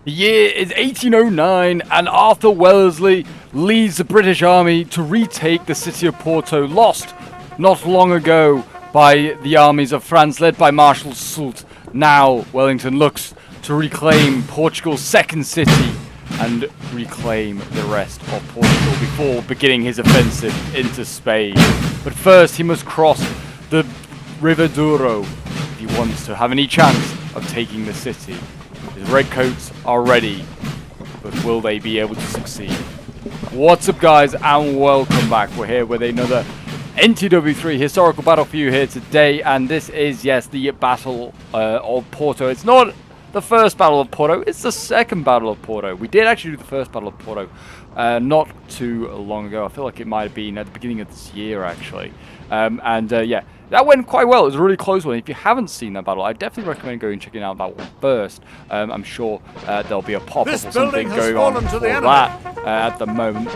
The year is 1809, and Arthur Wellesley leads the British army to retake the city of Porto, lost not long ago by the armies of France, led by Marshal Soult. Now Wellington looks to reclaim Portugal's second city and reclaim the rest of Portugal before beginning his offensive into Spain. But first he must cross the River Duoro if he wants to have any chance of taking the city. His redcoats are ready, but will they be able to succeed? What's up, guys, and welcome back. We're here with another NTW3 historical battle for you here today, and this is, yes, the Battle of Porto. It's not the first Battle of Porto, it's the second Battle of Porto. We did actually do the first Battle of Porto not too long ago. I feel like it might have been at the beginning of this year, actually. Yeah, that went quite well. It was a really close one. If you haven't seen that battle, I definitely recommend going and checking out that one first. I'm sure there'll be a pop-up or something going on for that at the moment.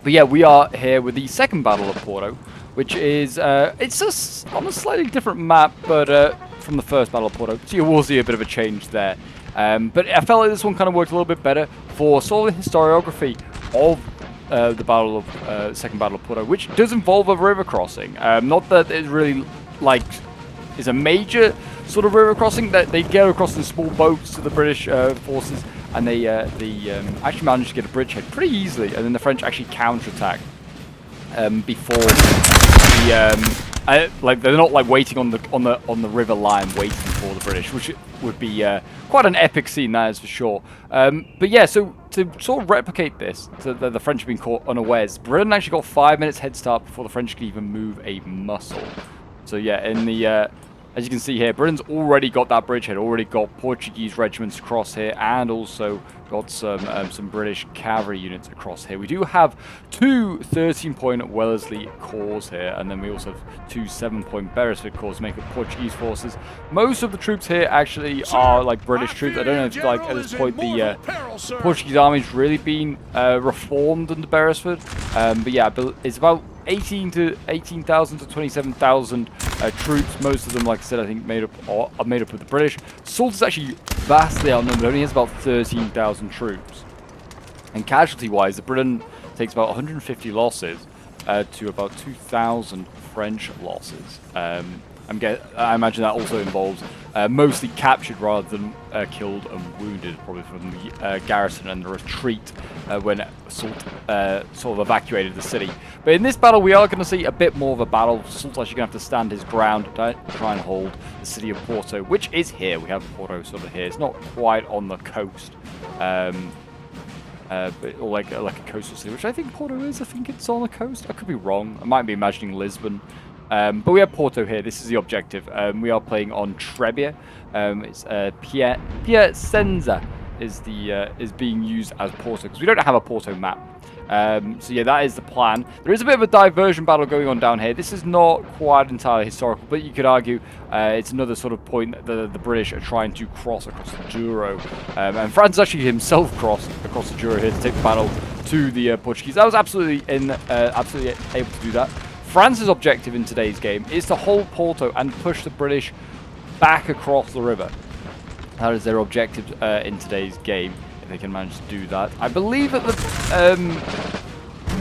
But yeah, we are here with the second Battle of Porto, which is, it's just on a slightly different map, but from the first Battle of Porto, so you will see a bit of a change there. But I felt like this one kind of worked a little bit better for sort of the historiography of the second Battle of Porto, which does involve a river crossing. Not that it really is a major sort of river crossing. That they get across in small boats to the British forces, and they actually managed to get a bridgehead pretty easily, and then the French actually counterattack before they're not waiting on the river line waiting for the British, which would be quite an epic scene, that is for sure. But yeah, so to sort of replicate this, so the French have been caught unawares. Britain actually got 5 minutes head start before the French could even move a muscle. So yeah, in the as you can see here, Britain's already got that bridgehead, already got Portuguese regiments across here, and also got some British cavalry units across here. We do have two 13-point Wellesley corps here, and then we also have two 7-point Beresford corps to make up Portuguese forces. Most of the troops here actually are British troops. I don't know if at this point the Portuguese army's really been reformed under Beresford, but yeah, it's about 18,000 to 27,000 troops. Most of them, like I said, I think are made up of the British. Soult is actually vastly outnumbered. Only has about 13,000 troops. And casualty-wise, Britain takes about 150 losses to about 2,000 French losses. I imagine that also involves mostly captured rather than killed and wounded, probably from the garrison and the retreat when Soult sort of evacuated the city. But in this battle, we are going to see a bit more of a battle. Soult's actually going to have to stand his ground to try and hold the city of Porto, which is here. We have Porto sort of here. It's not quite on the coast, but like a coastal city, which I think Porto is. I think it's on the coast. I could be wrong. I might be imagining Lisbon. But we have Porto here. This is the objective. We are playing on Trebbia. It's Piacenza is being used as Porto because we don't have a Porto map. So yeah, that is the plan. There is a bit of a diversion battle going on down here. This is not quite entirely historical, but you could argue it's another sort of point that the British are trying to cross across the Duoro. And France actually himself crossed across the Duoro here to take the battle to the Portuguese. That was absolutely able to do that. France's objective in today's game is to hold Porto and push the British back across the river. That is their objective in today's game, if they can manage to do that. I believe that oh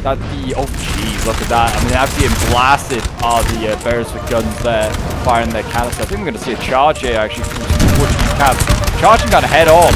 jeez, look at that. I mean, absolutely blasted are the Beresford guns there, firing their canister. I think we're going to see a charge here, actually, from the Portuguese cabs. Charging kind of head on.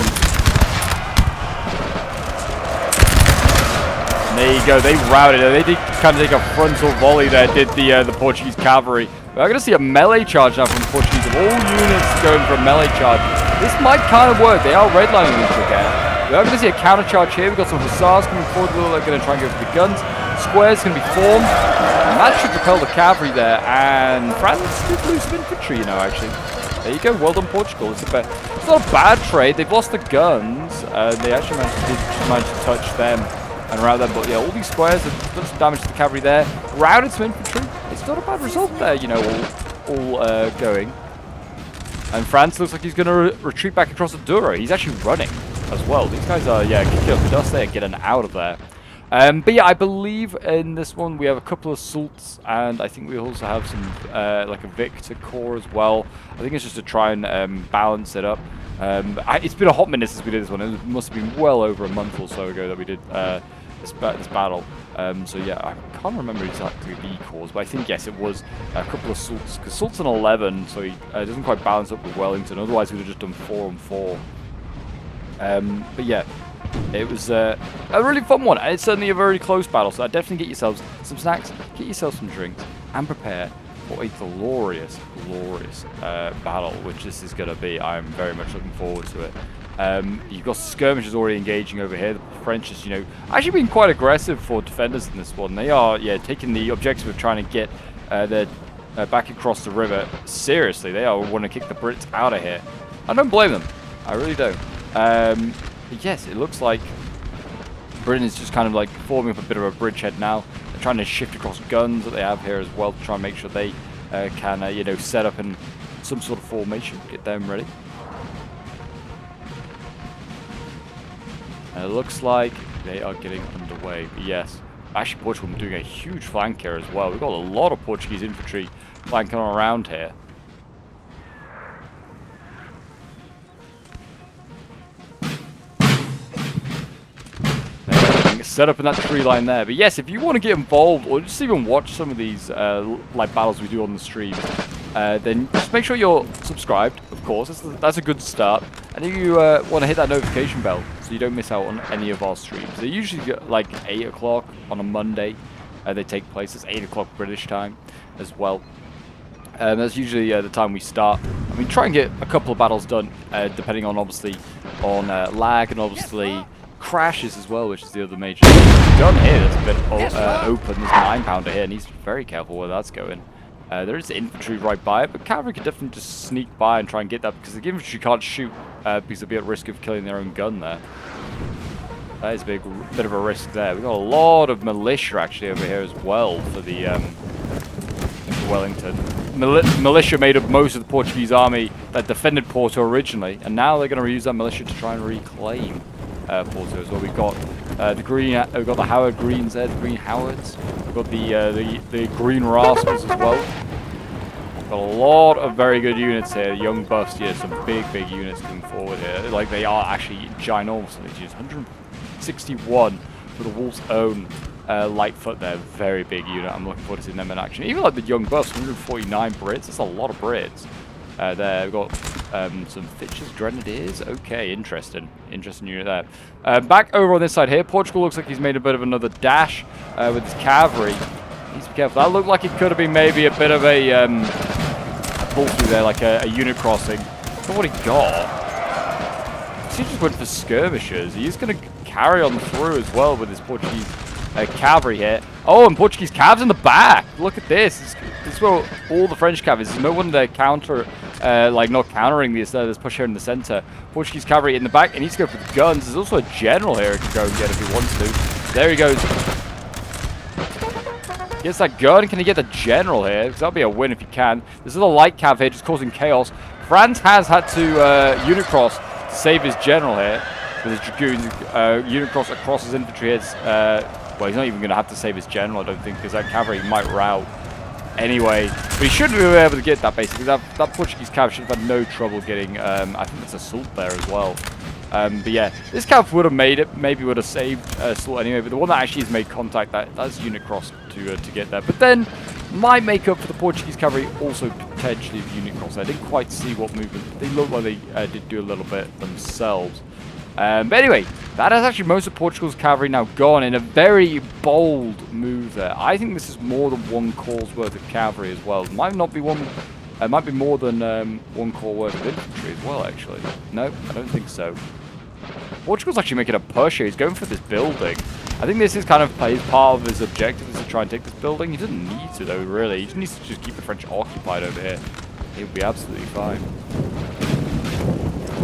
There you go, they routed it. They did kind of take a frontal volley there, did the Portuguese cavalry. We're going to see a melee charge now from the Portuguese. Of all units going for a melee charge, this might kind of work. They are redlining each again. We are going to see a counter charge here. We've got some hussars coming forward. They're going to try and go for the guns. Squares going to be formed. And that should repel the cavalry there. And France did lose some infantry, you know, actually. There you go. Well done, Portugal. It's not a bad trade. They've lost the guns. They actually managed to touch them and rout them, but yeah, all these squares have done some damage to the cavalry there. Routed some infantry. It's not a bad result there, you know, all going. And France looks like he's going to retreat back across the Duoro. He's actually running as well. These guys are, yeah, kicking up the dust there, getting out of there. But yeah, I believe in this one we have a couple of Soults, and I think we also have some like a Victor Corps as well. I think it's just to try and balance it up. It's been a hot minute since we did this one. It must have been well over a month or so ago that we did this battle. So yeah, I can't remember exactly the cause, but I think yes, it was a couple of Soults, because Soult's an 11, so he doesn't quite balance up with Wellington. Otherwise, we'd have just done 4 on 4. But yeah, it was a really fun one, and it's certainly a very close battle. So definitely get yourselves some snacks, get yourself some drinks, and prepare for a glorious, glorious battle, which this is going to be. I'm very much looking forward to it. You've got skirmishers already engaging over here. The French is, actually being quite aggressive for defenders in this one. They are, taking the objective of trying to get their back across the river seriously. They are want to kick the Brits out of here. I don't blame them. I really don't. But yes, it looks like Britain is just kind of like forming up a bit of a bridgehead now. They're trying to shift across guns that they have here as well to try and make sure they can, set up in some sort of formation, get them ready. And it looks like they are getting underway. But yes, actually Portugal doing a huge flank here as well. We've got a lot of Portuguese infantry flanking around here. Set up in that tree line there. But yes, if you want to get involved or just even watch some of these like battles we do on the stream, then just make sure you're subscribed, of course. That's a good start. And if you want to hit that notification bell so you don't miss out on any of our streams. They usually get like 8 o'clock on a Monday. They take place. It's 8 o'clock British time as well. That's usually the time we start. I mean, try and get a couple of battles done, depending on obviously on lag and obviously crashes as well, which is the other major thing. Done here, that's a bit open. There's a 9-pounder here, and he's very careful where that's going. There is infantry right by it, but cavalry could definitely just sneak by and try and get that, because the infantry can't shoot because they'll be at risk of killing their own gun there. That is a bit of a risk there. We've got a lot of militia actually over here as well for the Wellington. Militia made up most of the Portuguese army that defended Porto originally, and now they're going to use that militia to try and reclaim Porto as well. We've got we've got the Howard Greens there, the Green Howards. We've got the Green Rascals as well. Got a lot of very good units here. Young buffs here, some big units coming forward here. Like they are actually ginormous. 161 for the Wolf's own Lightfoot there, very big unit. I'm looking forward to seeing them in action. Even like the young buffs, 149 Brits. That's a lot of Brits. There we've got some Fitch's Grenadiers. Okay, interesting unit there. Back over on this side here, Portugal looks like he's made a bit of another dash with his cavalry. Needs to be careful. That looked like it could have been maybe a bit of a pull through there, like a unit crossing. That's not what he got. He just went for skirmishers. He's going to carry on through as well with his Portuguese cavalry here. Oh, and Portuguese cavs in the back. Look at this. This is where all the French cav is. No wonder they're not countering this push here in the center. Portuguese cavalry in the back. He needs to go for the guns. There's also a general here he can go and get if he wants to. There he goes. Gets that gun. Can he get the general here? Because that'll be a win if he can. This is a light cav here just causing chaos. France has had to unit cross to save his general here. With his dragoons, unit cross across his infantry is, well, he's not even going to have to save his general, I don't think, because that cavalry might rout anyway. But he should be able to get that, basically. That Portuguese cav should have had no trouble getting, I think it's a Soult there as well. But yeah, this cav would have made it, maybe would have saved Soult anyway, but the one that actually has made contact, that's unit cross to get there. But then, might make up for the Portuguese cavalry also potentially the unit cross. I didn't quite see what movement. They looked like they did do a little bit themselves. But anyway, that is actually most of Portugal's cavalry now gone in a very bold move there. I think this is more than one corps worth of cavalry as well. It might not be one. It might be more than one corps worth of infantry as well, actually. No, I don't think so. Portugal's actually making a push here. He's going for this building. I think this is kind of part of his objective is to try and take this building. He doesn't need to though, really. He just needs to just keep the French occupied over here. He'll be absolutely fine.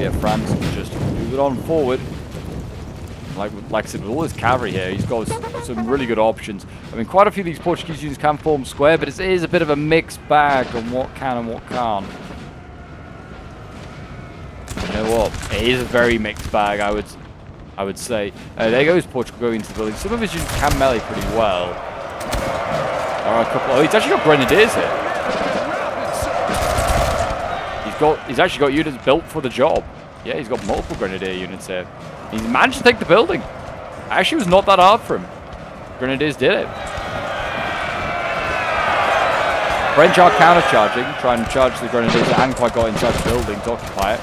Yeah, France can just move it on forward. Like I said, with all his cavalry here, he's got some really good options. I mean, quite a few of these Portuguese units can form square, but it is a bit of a mixed bag on what can and what can't. You know what? It is a very mixed bag, I would I would say. There goes Portugal going into the building. Some of his units can melee pretty well. There are a couple. Oh, he's actually got grenadiers here. He's actually got units built for the job. Yeah, he's got multiple grenadier units here. He's managed to take the building. Actually, it was not that hard for him. Grenadiers did it. French are counter-charging, trying to charge the grenadiers that hadn't quite got inside the building to occupy it.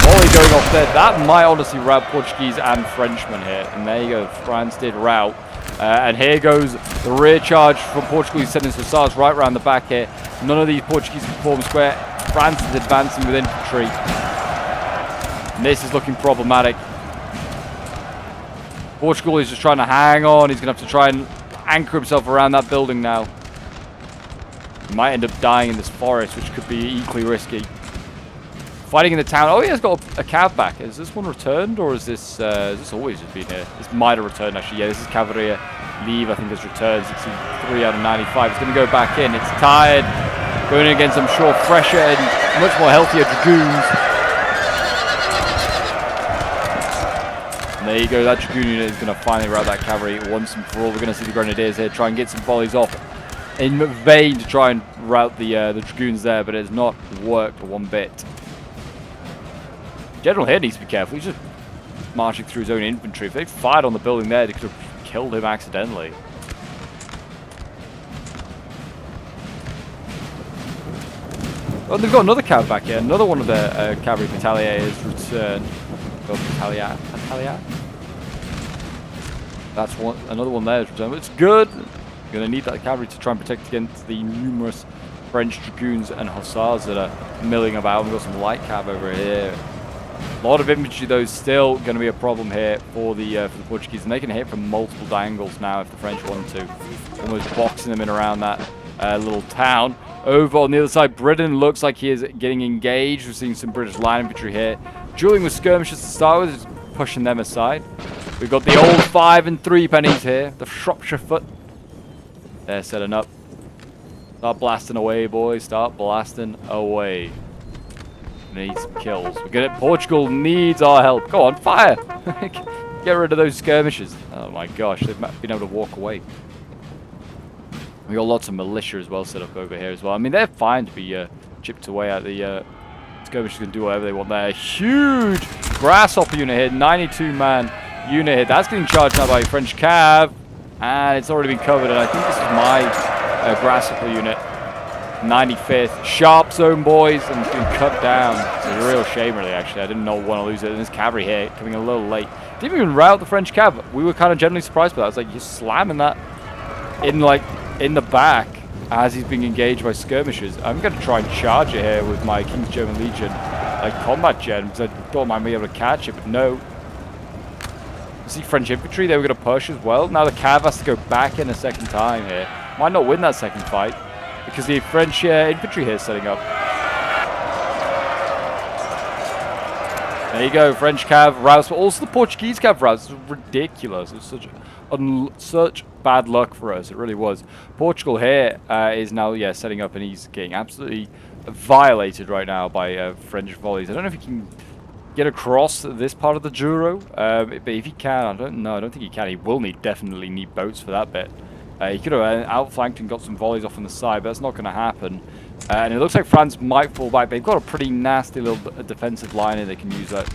Volley going off there. That might honestly rout Portuguese and Frenchmen here. And there you go. France did rout. And here goes the rear charge from Portugal. He's sending hussars right around the back here. None of these Portuguese can form square. France is advancing with infantry. And this is looking problematic. Portugal is just trying to hang on. He's going to have to try and anchor himself around that building now. He might end up dying in this forest, which could be equally risky. Fighting in the town. Oh, he has got a cav back. Is this one returned, or is this always just been here? This might have returned, actually. Yeah, this is Cavalry. Leave, I think, has returned. 63 out of 95. It's going to go back in. It's tired. Going in against, I'm sure, fresher and much more healthier dragoons. And there you go. That dragoon unit is going to finally rout that cavalry once and for all. We're going to see the grenadiers here try and get some volleys off in vain to try and rout the dragoons there, but it has not worked one bit. General here needs to be careful. He's just marching through his own infantry. If they fired on the building there, they could have killed him accidentally. Oh, they've got another cav back here. Another one of their cavalry battalier is returned. Oh, battalier. That's one. Another one there is returned. But it's good. You're going to need that cavalry to try and protect against the numerous French dragoons and hussars that are milling about. We've got some light cav over here. A lot of infantry, though, is still going to be a problem here for the Portuguese, and they can hit from multiple angles now if the French want to. Almost boxing them in around that little town. Over on the other side, Britain looks like he is getting engaged. We're seeing some British line infantry here. Dueling with skirmishers to start with, just pushing them aside. We've got the old 5 and 3 pennies here, the Shropshire foot. They're setting up. Start blasting away, boys. Start blasting away. Need some kills. We're good at Portugal needs our help. Go on, fire! Get rid of those skirmishers. Oh my gosh, they've been able to walk away. We got lots of militia as well set up over here as well. I mean, they're fine to be chipped away at. The skirmishers can do whatever they want there. Huge grasshopper unit here, 92-man unit here. That's getting charged now by French cav, and it's already been covered. And I think this is my grasshopper unit. 95th sharp zone, boys, and it's been cut down. It's a real shame, really. Actually, I didn't want to lose it. And this cavalry here coming a little late. Didn't even rout the French cav. We were kind of generally surprised by that. I was like, you're slamming that in the back as he's being engaged by skirmishers. I'm going to try and charge it here with my King's German Legion combat gen because I thought I might be able to catch it, but no. You see French infantry, they were going to push as well. Now the cav has to go back in a second time here. Might not win that second fight, because the French infantry here is setting up. There you go, French cav rouse, but also the Portuguese cav rouse. It's ridiculous. It's such bad luck for us. It really was. Portugal here is now setting up, and he's getting absolutely violated right now by French volleys. I don't know if he can get across this part of the Duoro, but if he can, I don't know. I don't think he can. He will definitely need boats for that bit. He could have outflanked and got some volleys off on the side, but that's not going to happen. And it looks like France might fall back. They've got a pretty nasty little defensive line, and they can use that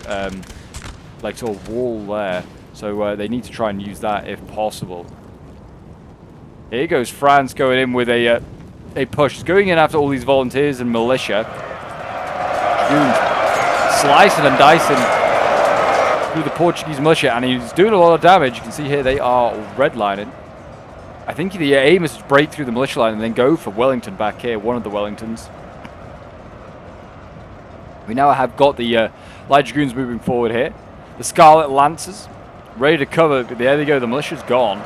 sort of wall there. So they need to try and use that if possible. Here goes France going in with a push. He's going in after all these volunteers and militia. Slicing and dicing through the Portuguese militia, and he's doing a lot of damage. You can see here they are redlining. I think the aim is to break through the militia line and then go for Wellington back here, one of the Wellingtons. We now have got the light dragoons moving forward here. The Scarlet Lancers ready to cover, but there they go, the militia's gone.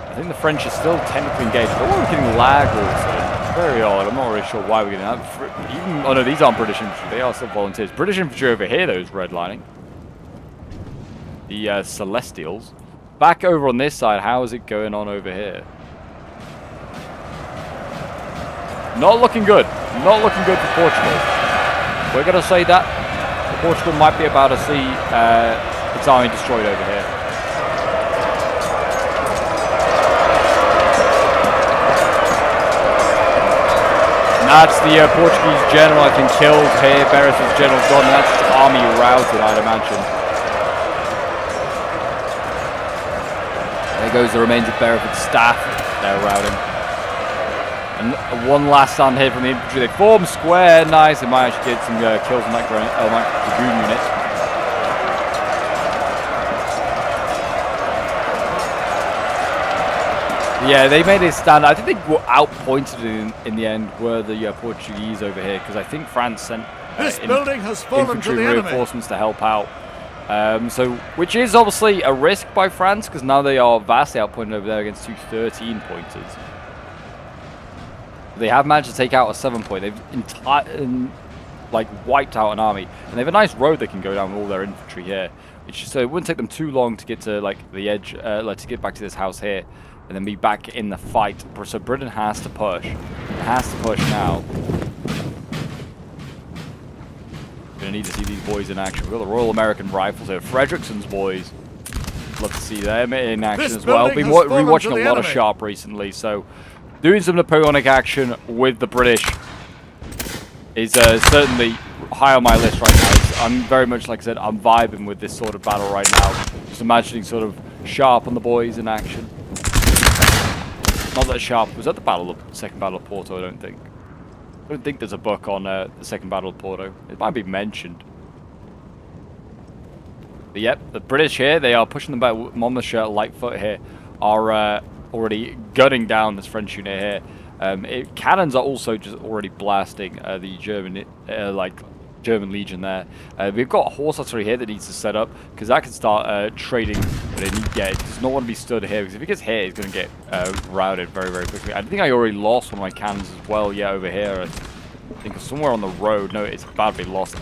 I think the French are still technically engaged, but we're getting lag all of a sudden. Very odd. I'm not really sure why we're getting that. Oh no, these aren't British infantry, they are still volunteers. British infantry over here, though, is redlining. The Celestials. Back over on this side, how is it going on over here? Not looking good. Not looking good for Portugal. We're going to say that. Portugal might be about to see its army destroyed over here. And that's the Portuguese general, I think, killed here. Beresford's general's gone, and that's his army routed, I'd imagine. There goes the remains of Beresford's staff. They're routing. And one last stand here from the infantry. They form square. Nice. They might actually get some kills on that dragoon unit. Yeah, they made a stand. I think they were outpointed in the end, were the Portuguese over here, because I think France sent infantry reinforcements to help out. Which is obviously a risk by France, because now they are vastly outpointed over there against 2 13-pointers. They have managed to take out a 7-point. They've wiped out an army, and they have a nice road they can go down with all their infantry here. So it wouldn't take them too long to get to the edge, to get back to this house here, and then be back in the fight. So Britain has to push. It has to push now. Gonna need to see these boys in action. We've got the Royal American Rifles here. Frederickson's boys. Love to see them in action as well. Been rewatching a lot of Sharp recently, so doing some Napoleonic action with the British is certainly high on my list right now. I'm very much, like I said, I'm vibing with this sort of battle right now. Just imagining sort of Sharp and the boys in action. Not that Sharp was at the Second Battle of Porto, I don't think. I don't think there's a book on the Second Battle of Porto. It might be mentioned. But yep, the British here, they are pushing them back. Monmouth's Lightfoot here are already gunning down this French unit here. Cannons are also just already blasting the German Legion there. We've got horse artillery here that needs to set up, because that can start trading. But it does not want to be stood here, because if he gets hit, he's going to get routed very, very quickly. I think I already lost one of my cannons as well. Yeah, over here. I think somewhere on the road. No, it's about to be lost.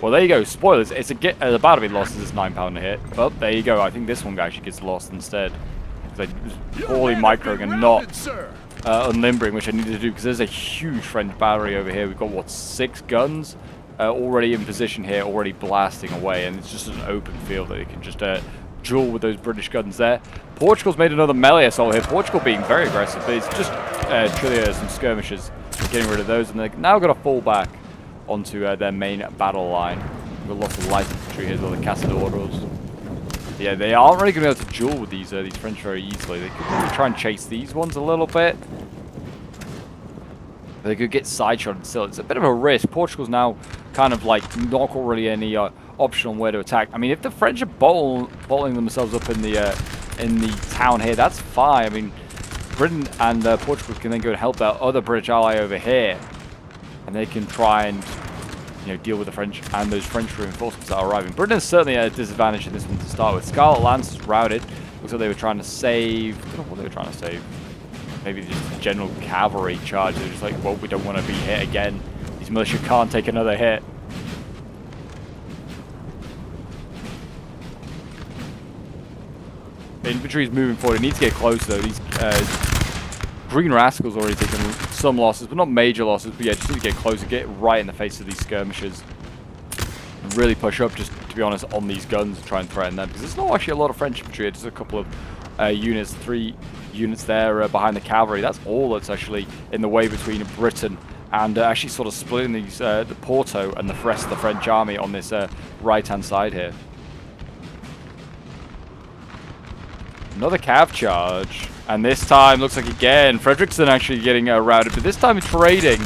Well, there you go. Spoilers. It's about to be lost as this 9-pounder hit. Well, there you go. I think this one actually gets lost instead. Because I was poorly microing and not unlimbering, which I needed to do, because there's a huge French battery over here. We've got, what, 6 guns already in position here, already blasting away, and it's just an open field that you can just duel with those British guns there. Portugal's made another melee assault here. Portugal being very aggressive, but it's just trilliers and skirmishers, getting rid of those, and they're now going to fall back onto their main battle line. We've got lots of light infantry here as well, the Caçadores. Yeah, they aren't really going to be able to duel with these French very easily. They could probably try and chase these ones a little bit. They could get sideshot still. It's a bit of a risk. Portugal's now kind of like not really any option on where to attack. I mean, if the French are bottling themselves up in the town here, that's fine. I mean, Britain and Portugal can then go and help that other British ally over here, and they can try and deal with the French and those French reinforcements that are arriving. Britain is certainly at a disadvantage in this one to start with. Scarlet Lance is routed. Looks like they were trying to save. I don't know what they were trying to save. Maybe just general cavalry charge. They're just like, well, we don't want to be hit again. These militia can't take another hit. The infantry is moving forward. It needs to get closer though. These Green Rascals already taken some losses, but not major losses. But yeah, just need to get closer, get right in the face of these skirmishers, and really push up, just to be honest, on these guns and try and threaten them. Because there's not actually a lot of French infantry. Just a couple of units, 3 units there behind the cavalry. That's all that's actually in the way between Britain and actually sort of splitting these the Porto and the rest of the French army on this right-hand side here. Another cav charge, and this time looks like again Frederickson actually getting routed, but this time trading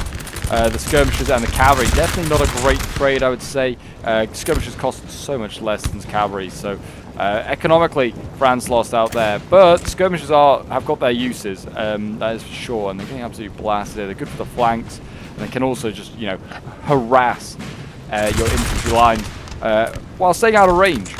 the skirmishers and the cavalry. Definitely not a great trade, I would say. Skirmishers cost so much less than cavalry, so economically France lost out there. But skirmishers have got their uses, that is for sure, and they're getting absolutely blasted. They're good for the flanks, and they can also just harass your infantry lines while staying out of range.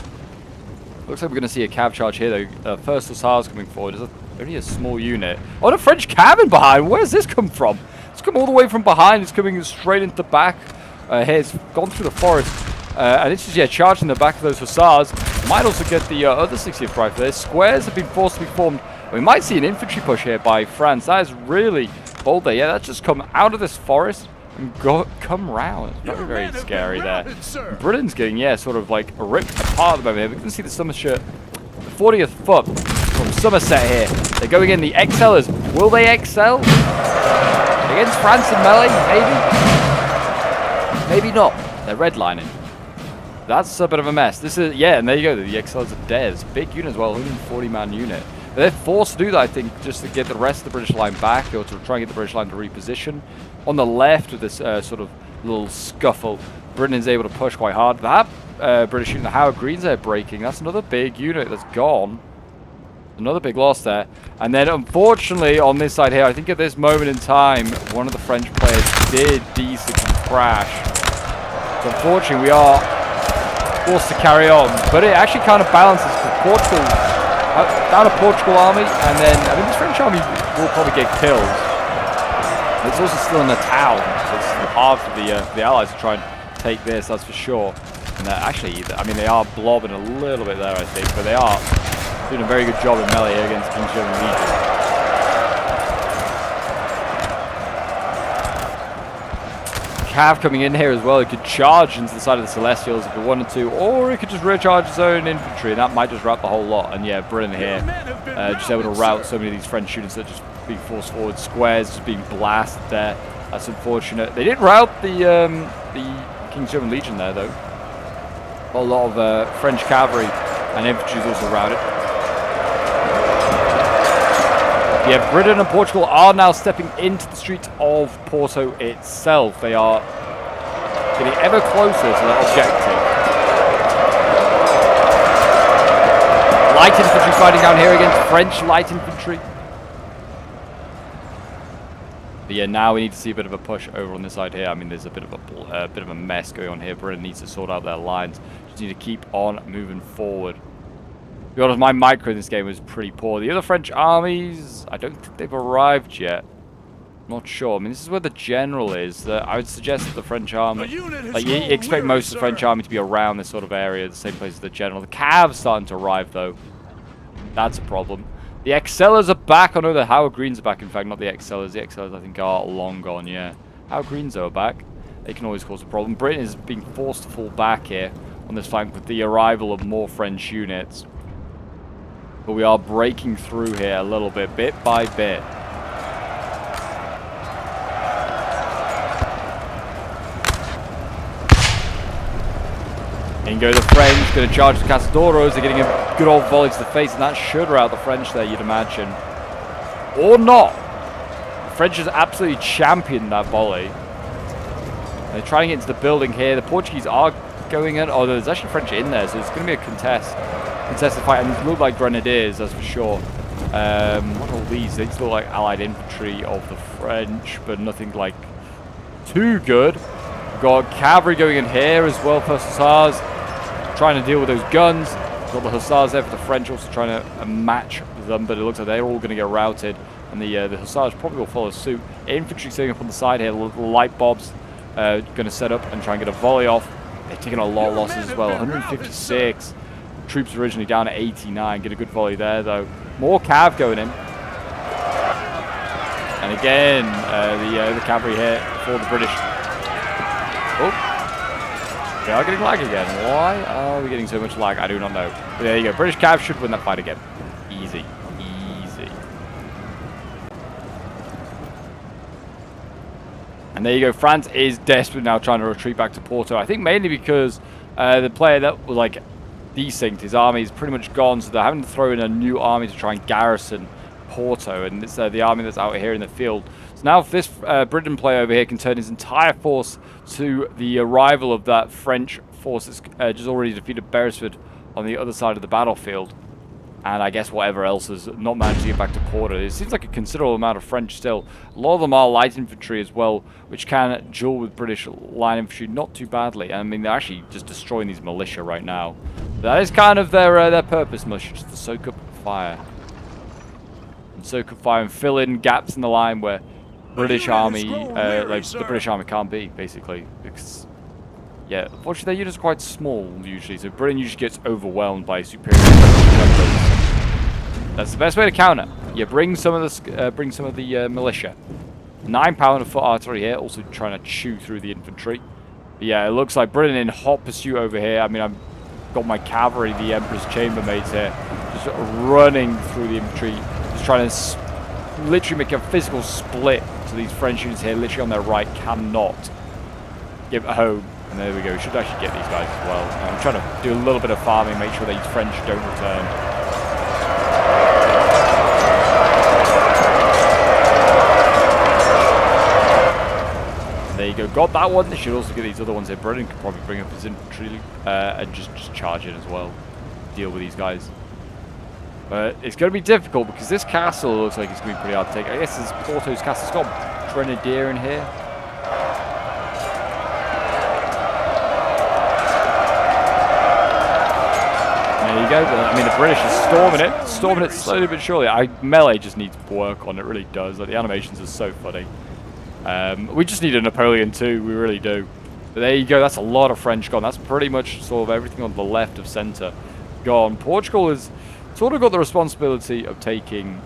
Looks like we're going to see a cav charge here though. First Hussars coming forward. There's only a small unit. Oh, and a French cabin behind. Where's this come from? It's come all the way from behind. It's coming straight into the back. Here, it's gone through the forest. And it's just, charging the back of those Hussars. Might also get the other 60th Rifle there. Squares have been forced to be formed. We might see an infantry push here by France. That is really bold there. Yeah, that's just come out of this forest. come round. It's very, very scary there. Britain's getting, yeah, sort of like ripped apart at the moment here. We can see the Somerset, the 40th foot from Somerset here. They're going in. The excellers. Will they excel? Against France and melee? Maybe. Maybe not. They're redlining. That's a bit of a mess. This is, yeah, and there you go. The excellers are dead. It's a big unit as well, 140-man unit. They're forced to do that, I think, just to get the rest of the British line back, or to try and get the British line to reposition. On the left with this sort of little scuffle, Britain's able to push quite hard. That British unit, the Howard Greens, they're breaking. That's another big unit that's gone. Another big loss there. And then, unfortunately, on this side here, I think at this moment in time, one of the French players did decently crash. So, unfortunately, we are forced to carry on. But it actually kind of balances, because Portugal, down a Portugal army, and then, I mean, this French army will probably get killed. It's also still in the town, so it's hard for the Allies to try and take this, that's for sure. And actually, I mean, they are blobbing a little bit there, I think, but they are doing a very good job in melee here against King's German Legion. Cav coming in here as well. It could charge into the side of the Celestials if it wanted to, or it could just recharge its own infantry, and that might just rout the whole lot. And yeah, Britain here, just able to rout so many of these French units that are just being forced forward. Squares just being blasted there. That's unfortunate. They did rout the King's German Legion there, though. A lot of French cavalry and infantry is also routed. Yeah, Britain and Portugal are now stepping into the streets of Porto itself. They are getting ever closer to their objective. Light infantry fighting down here against French light infantry. But yeah, now we need to see a bit of a push over on this side here. I mean, there's a bit of a mess going on here. Britain needs to sort out their lines. Just need to keep on moving forward. To be honest, my micro in this game was pretty poor. The other French armies, I don't think they've arrived yet. Not sure. I mean, this is where the general is. I would suggest that the French army, like, you expect most of the French army to be around this sort of area, the same place as the general. The Cav's starting to arrive, though. That's a problem. The Excellers are back. Oh no, the Howard Greens are back, in fact, not the Excellers. The Excellers, I think, are long gone, yeah. Howard Greens are back. They can always cause a problem. Britain is being forced to fall back here on this flank with the arrival of more French units. But we are breaking through here a little bit by bit. In go the French, going to charge the Duoros. They're getting a good old volley to the face, and that should rout the French there, you'd imagine. Or not. The French has absolutely championed that volley. They're trying to get into the building here. The Portuguese are going in. Oh, there's actually French in there, so it's going to be a contested fight, and these look like grenadiers, that's for sure. What are all these? They look like allied infantry of the French, but nothing like too good. We've got cavalry going in here as well. First Hussars trying to deal with those guns. We've got the Hussars there for the French, also trying to match them, but it looks like they're all going to get routed, and the Hussars probably will follow suit. Infantry setting up on the side here, the light bobs going to set up and try and get a volley off. They're taking a lot of losses as well, 156. Troops originally down at 89. Get a good volley there, though. More cav going in. And again, the cavalry here for the British. Oh. We are getting lag again. Why are we getting so much lag? I do not know. But there you go. British cav should win that fight again. Easy. Easy. And there you go. France is desperate now, trying to retreat back to Porto. I think mainly because the player that was like desynced, his army is pretty much gone, so they're having to throw in a new army to try and garrison Porto, and it's the army that's out here in the field. So now if this Britain player over here can turn his entire force to the arrival of that French force that's just already defeated Beresford on the other side of the battlefield, and I guess whatever else has not managed to get back to Porto. It seems like a considerable amount of French still. A lot of them are light infantry as well, which can duel with British line infantry not too badly. I mean, they're actually just destroying these militia right now. That is kind of their purpose, militia, just to soak up fire. And soak up fire and fill in gaps in the line where British army, like the British army can't be, basically. Because, yeah, unfortunately their units are quite small usually, so Britain usually gets overwhelmed by superior numbers. That's the best way to counter. You bring some of the militia. 9-pounder foot artillery here, also trying to chew through the infantry. But yeah, it looks like Britain in hot pursuit over here. I mean, I've got my cavalry, the Emperor's chambermaids here, just running through the infantry, just trying to literally make a physical split. So these French units here, literally on their right, cannot give it home. And there we go. We should actually get these guys as well. I'm trying to do a little bit of farming, make sure these French don't return. There you go, got that one. They should also get these other ones here. Britain could probably bring up his infantry and just charge in as well. Deal with these guys. But it's going to be difficult because this castle looks like it's going to be pretty hard to take. I guess this Porto's castle. It's got a grenadier in here. There you go. I mean, the British are storming it slowly but surely. Melee just needs work on it, really does. Like, the animations are so funny. We just need a Napoleon too, we really do. But there you go, that's a lot of French gone. That's pretty much sort of everything on the left of centre gone. Portugal has sort of got the responsibility of taking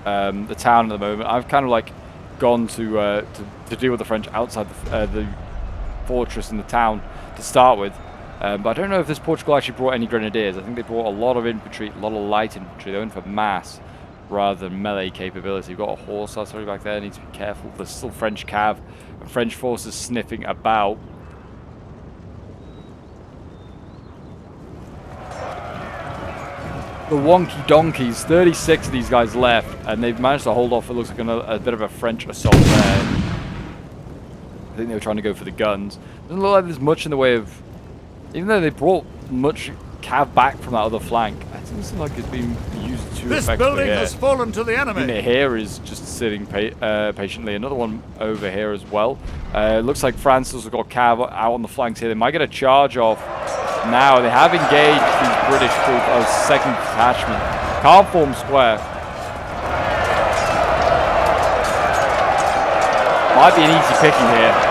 the town at the moment. I've kind of like gone to deal with the French outside the fortress and the town to start with. But I don't know if this Portugal actually brought any grenadiers. I think they brought a lot of infantry, a lot of light infantry. They went for mass rather than melee capability. We've got a horse artillery back there, need to be careful. There's still French cav and French forces sniffing about. The wonky donkeys, 36 of these guys left, and they've managed to hold off. It looks like a bit of a French assault there. I think they were trying to go for the guns. Doesn't look like there's much in the way of, even though they brought much cav back from that other flank, it doesn't seem like it's been used too effectively. This building has fallen to the enemy. Unit here is just sitting patiently. Another one over here as well. Looks like France has got cav out on the flanks here. They might get a charge off now. They have engaged these British troops. Oh, second detachment. Can't form square. Might be an easy picking here.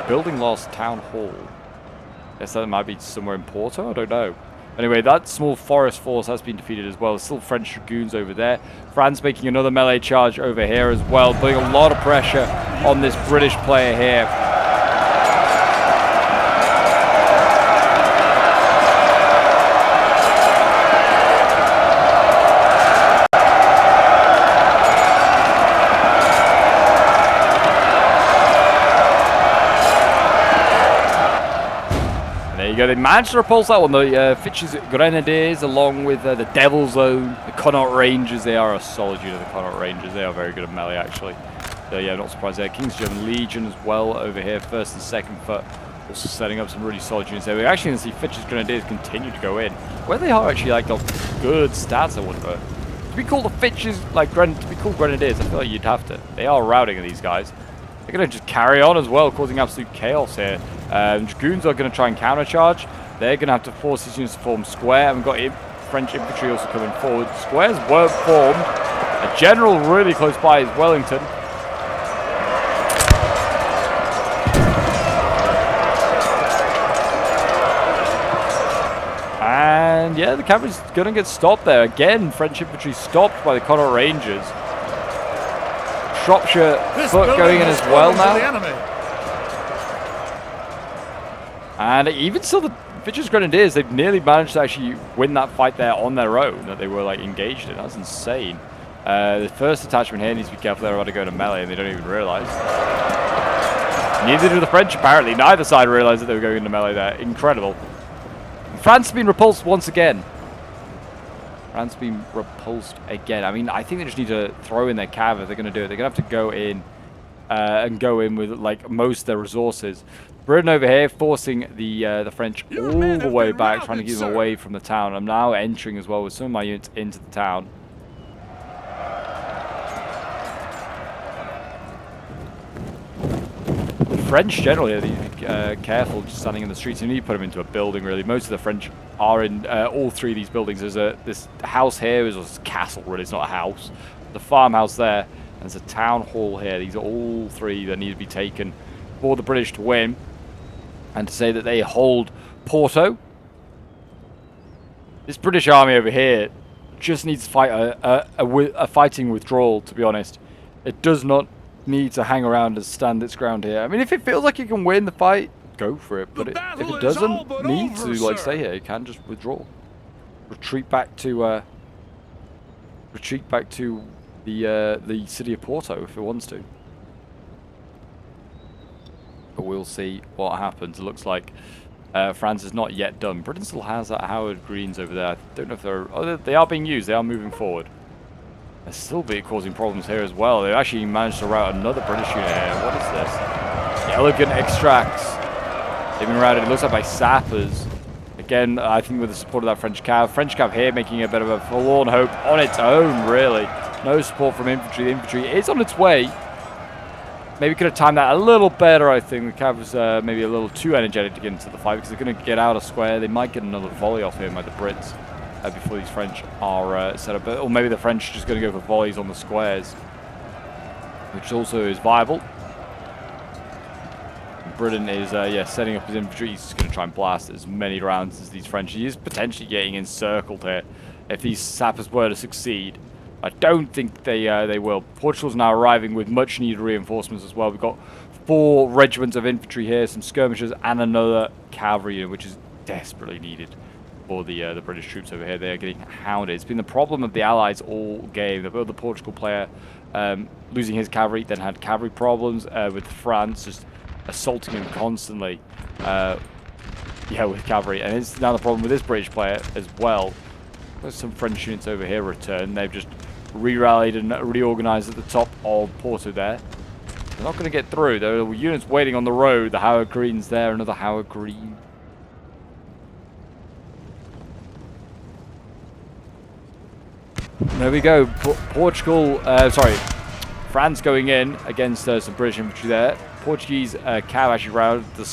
Building lost, town hall. Guess that might be somewhere in Porto, I don't know. Anyway, that small forest force has been defeated as well. There's still French dragoons over there. France making another melee charge over here as well, putting a lot of pressure on this British player here. They managed to repulse that one. The Fitch's Grenadiers, along with the Devil's Own, the Connaught Rangers. They are a solid unit, the Connaught Rangers. They are very good at melee, actually. So yeah, not surprised there. King's German Legion as well over here, first and second foot. Also setting up some really solid units there. We're actually going to see Fitch's Grenadiers continue to go in. Whether they are actually like got good stats, I wonder. To be called the Fitch's, like to be called Grenadiers, I feel like you'd have to. They are routing these guys. They're going to just carry on as well, causing absolute chaos here. Dragoons are going to try and countercharge. They're going to have to force these units to form square. And we've got French infantry also coming forward. Squares weren't formed. A general really close by is Wellington. And yeah, the cavalry's going to get stopped there. Again, French infantry stopped by the Connaught Rangers. Shropshire foot going in as well now. And even still, the Fitch's Grenadiers, they've nearly managed to actually win that fight there on their own that they were like engaged in. That's insane. The first attachment here needs to be careful. They're about to go to melee and they don't even realize. Neither do the French, apparently. Neither side realized that they were going into melee there. Incredible. France has been repulsed once again. France being repulsed again. I mean, I think they just need to throw in their cav if they're going to do it. They're going to have to go in and go in with like most of their resources. Britain over here forcing the French all the way back, trying to keep them away from the town. I'm now entering as well with some of my units into the town. French generally need to be careful just standing in the streets. You need to put them into a building, really. Most of the French are in all three of these buildings. There's this house here, is a castle, really. It's not a house. The farmhouse there, and there's a town hall here. These are all three that need to be taken for the British to win. And to say that they hold Porto. This British army over here just needs to fight a fighting withdrawal, to be honest. It does not need to hang around and stand its ground here. I mean, if it feels like you can win the fight, go for it. But if it doesn't need to, like, stay here, it can just withdraw. Retreat back to the city of Porto if it wants to. But we'll see what happens. It looks like France is not yet done. Britain still has that Howard Greens over there. I don't know if they're... Oh, they are being used. They are moving forward. They're still causing problems here as well. They actually managed to rout another British unit here. What is this? The elegant extracts. They've been routed, it looks like, by sappers. Again, I think with the support of that French cav. French cav here making a bit of a forlorn hope on its own, really. No support from infantry. The infantry is on its way. Maybe could have timed that a little better, I think. The cav was maybe a little too energetic to get into the fight because they're going to get out of square. They might get another volley off here by the Brits before these French are set up. Or maybe the French are just going to go for volleys on the squares, which also is viable. Britain is setting up his infantry. He's just going to try and blast as many rounds as these French. He is potentially getting encircled here if these sappers were to succeed. I don't think they will. Portugal's now arriving with much needed reinforcements as well. We've got 4 regiments of infantry here, some skirmishers, and another cavalry unit, which is desperately needed for the British troops over here. They are getting hounded. It's been the problem of the Allies all game. The Portugal player losing his cavalry, then had cavalry problems with France, just assaulting him constantly. With cavalry, and it's now the problem with this British player as well. There's some French units over here return. They've just re-rallied and reorganized at the top of Porto there. They're not going to get through. There are units waiting on the road. The Howard Green's there. Another Howard Green. There we go. France going in against some British infantry there. Portuguese cav actually routed the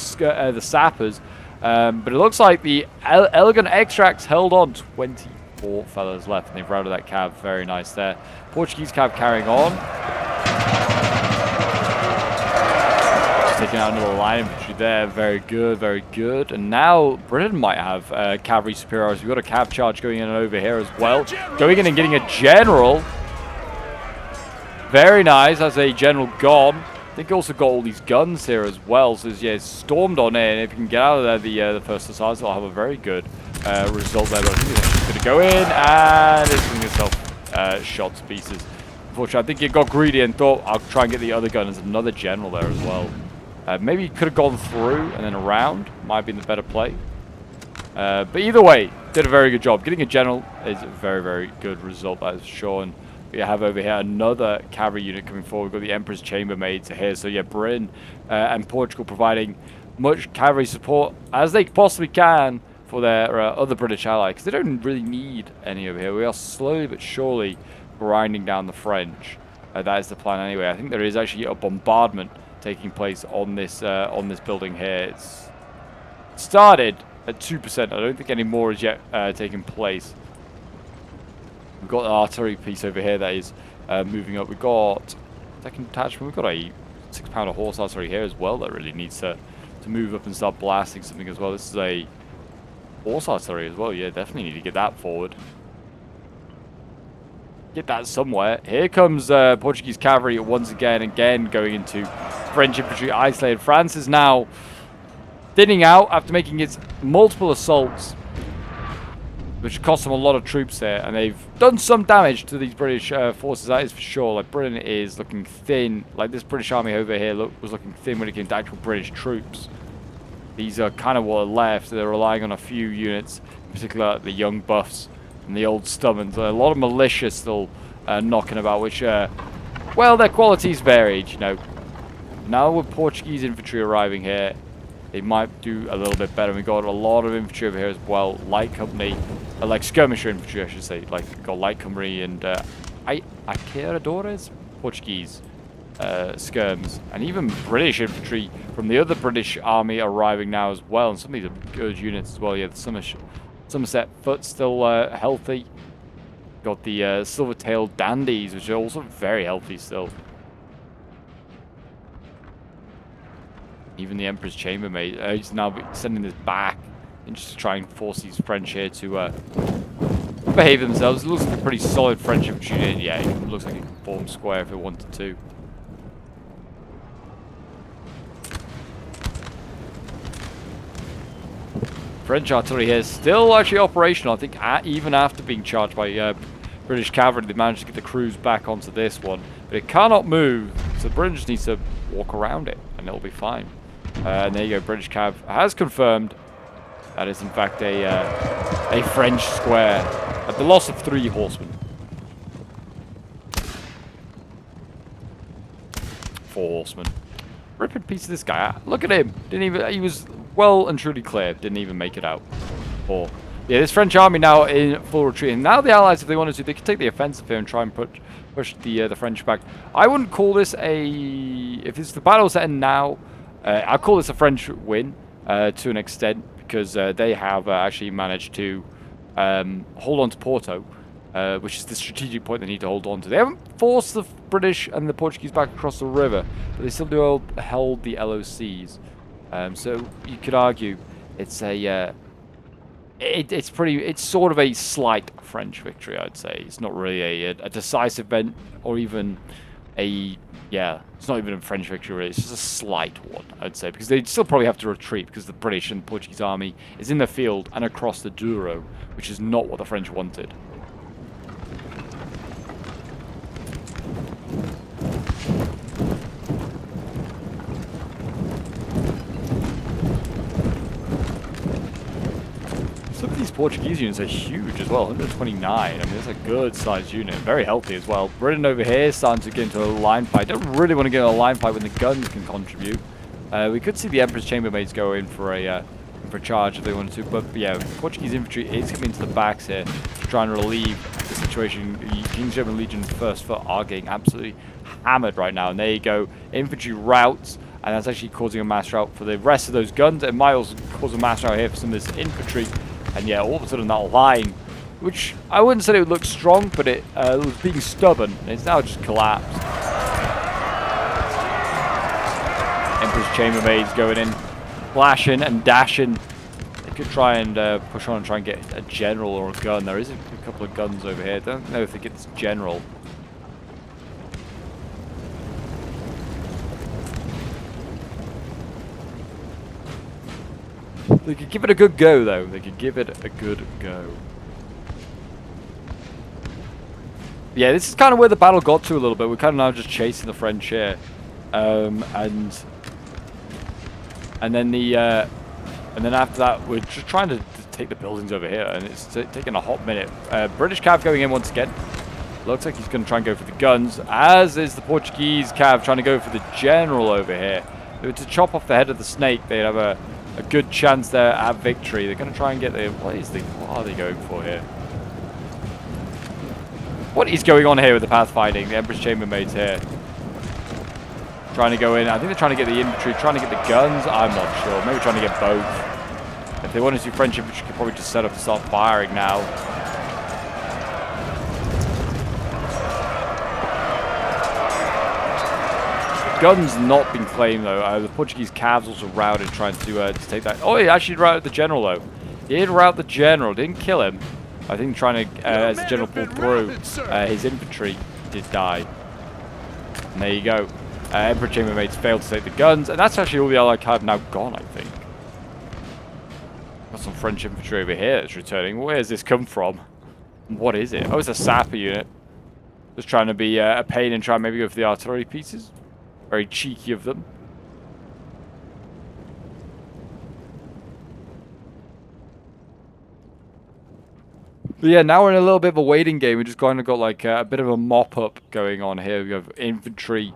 sappers. But it looks like the elegant extracts held on. 24 fellas left, and they've routed that cav. Very nice there. Portuguese cav carrying on. Just taking out another line infantry there. Very good, very good. And now Britain might have cavalry superiority. We've got a cav charge going in over here as well. Going in and getting a general. Very nice. That's a general gone. I think also got all these guns here as well. So it's stormed on in. If you can get out of there, the first hussars, they'll have a very good result there. But I think it's going to go in, and it's going to get shot to pieces. Unfortunately, I think it got greedy and thought, I'll try and get the other gun. There's another general there as well. Maybe he could have gone through and then around. Might have been the better play. But either way, did a very good job. Getting a general is a very, very good result, that is sure. And we have over here another cavalry unit coming forward. We've got the Emperor's Chambermaids here. So yeah, Britain and Portugal providing much cavalry support as they possibly can for their other British ally, because they don't really need any over here. We are slowly but surely grinding down the French. That is the plan anyway. I think there is actually a bombardment taking place on this building here. It's started at 2%. I don't think any more is yet taking place. We've got an artillery piece over here that is moving up. We've got second detachment. We've got a 6-pounder horse artillery here as well that really needs to move up and start blasting something as well. This is a horse artillery as well. Yeah, definitely need to get that forward. Get that somewhere. Here comes Portuguese cavalry once again going into French infantry isolated. France is now thinning out after making its multiple assaults, which cost them a lot of troops there, and they've done some damage to these British forces, that is for sure. Like, Britain is looking thin. Like, this British army over here was looking thin when it came to actual British troops. These are kind of what are left. They're relying on a few units, in particular the young buffs and the old stubborns. A lot of militia still knocking about, which, well, their qualities varied, you know. Now with Portuguese infantry arriving here, they might do a little bit better. We've got a lot of infantry over here as well. Light company, like skirmisher infantry, I should say. Like, we've got light company and Aqueiradores, Portuguese skirms, and even British infantry from the other British army arriving now as well. And some of these are good units as well. Yeah, the Somerset Foot still healthy. Got the silver-tailed dandies, which are also very healthy still. Even the Emperor's Chambermaid, he's now sending this back and just to try and force these French here to behave themselves. It looks like a pretty solid French infantry unit. Yeah, it looks like it can form square if it wanted to. French artillery here is still actually operational. I think even after being charged by British cavalry, they managed to get the crews back onto this one. But it cannot move, so the British needs to walk around it, and it'll be fine. And there you go, British Cav has confirmed that is in fact a French square at the loss of 3 horsemen. 4 horsemen. Rip in peace of this guy. Look at him. He was well and truly clear. Didn't even make it out. Or yeah, this French army now in full retreat. And now the Allies, if they wanted to, they could take the offensive here and try and push the French back. I wouldn't call this if it's the battle's end now, I'll call this a French win to an extent, because they have actually managed to hold on to Porto, which is the strategic point they need to hold on to. They haven't forced the British and the Portuguese back across the river, but they still held the LOCs. So you could argue it's it's sort of a slight French victory, I'd say. It's not really a decisive event, or even it's not even a French victory, really. It's just a slight one, I'd say, because they'd still probably have to retreat, because the British and Portuguese army is in the field and across the Duoro, which is not what the French wanted. Some of these Portuguese units are huge as well, 129. I mean, that's a good sized unit, very healthy as well. Britain over here starting to get into a line fight. Don't really want to get in a line fight when the guns can contribute. We could see the Emperor's chambermaids go in for a charge if they wanted to, but yeah, Portuguese infantry is coming to the backs here to try and relieve the situation. The King's German Legion First Foot are getting absolutely hammered right now, and there you go, infantry routes, and that's actually causing a mass rout for the rest of those guns. It might also cause a mass rout here for some of this infantry. And yeah, all of a sudden that line, which I wouldn't say it would look strong, but it was being stubborn, and it's now just collapsed. Emperor's chambermaids going in, flashing and dashing. They could try and push on and try and get a general or a gun. There is a couple of guns over here. Don't know if they get this general. They could give it a good go, though. They could give it a good go. Yeah, this is kind of where the battle got to a little bit. We're kind of now just chasing the French here, and then after that, we're just trying to take the buildings over here, and it's taking a hot minute. British Cav going in once again. Looks like he's going to try and go for the guns, as is the Portuguese Cav trying to go for the general over here. If they were to chop off the head of the snake, they'd have a good chance there at victory. They're going to try and get the... What are they going for here? What is going on here with the pathfinding? The Emperor's chambermaids here. Trying to go in. I think they're trying to get the infantry, trying to get the guns. I'm not sure. Maybe trying to get both. If they wanted to, French infantry could probably just set up to start firing now. Guns not been claimed though. The Portuguese Cavs also routed trying to take that. Oh, he actually routed the general though. He did rout the general, didn't kill him. I think trying to, as the general pulled through, his infantry did die. And there you go. Emperor chambermaids failed to take the guns, and that's actually all the Allied Cav now gone, I think. Got some French infantry over here that's returning. Where has this come from? What is it? Oh, it's a sapper unit. Just trying to be a pain and try and maybe go for the artillery pieces. Very cheeky of them. But yeah, now we're in a little bit of a waiting game. We just kind of got like a bit of a mop-up going on here. We have infantry